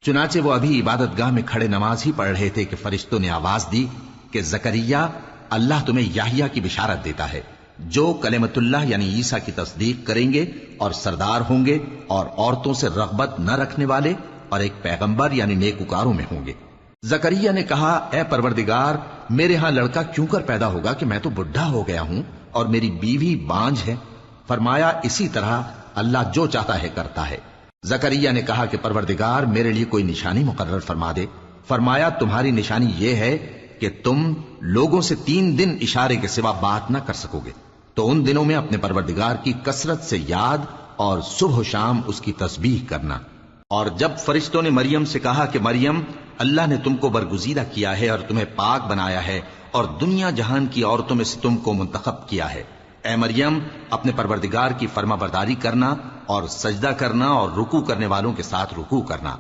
चुनाचे वो अभी इबादतगाह में खड़े नमाज ही पढ़ रहे थे कि फरिश्तों ने आवाज दी कि जकरिया, अल्लाह तुम्हें याहिया की बिशारत देता है, जो कलेमतुल्लाह यानी ईसा की तस्दीक करेंगे और सरदार होंगे और औरतों से रगबत न रखने वाले और एक पैगंबर यानी नेकुकारों में होंगे। जकरिया ने कहा, ए परवरदिगार, मेरे यहां लड़का क्यों कर पैदा होगा कि मैं तो बुढ़ा हो गया हूं और मेरी बीवी बांझ है। फरमाया, इसी तरह अल्लाह जो चाहता है करता है। जकरिया ने कहा कि परवरदिगार, मेरे लिए कोई निशानी मुकर्रर फरमा दे। फरमाया, तुम्हारी निशानी यह है कि तुम लोगों से 3 दिन इशारे के सिवा बात ना कर सकोगे। तो उन दिनों में अपने परवरदिगार की कसरत से याद और सुबह शाम उसकी तस्बीह करना। और जब फरिश्तों ने मरियम से कहा कि मरियम, अल्लाह ने तुमको बरगुजीदा किया है और तुम्हें पाक बनाया है और दुनिया जहान की औरतों में से तुमको मुंतखब किया है, ए मरियम, अपने परवरदिगार की फर्माबरदारी करना और सजदा करना और रुकू करने वालों के साथ रुकू करना।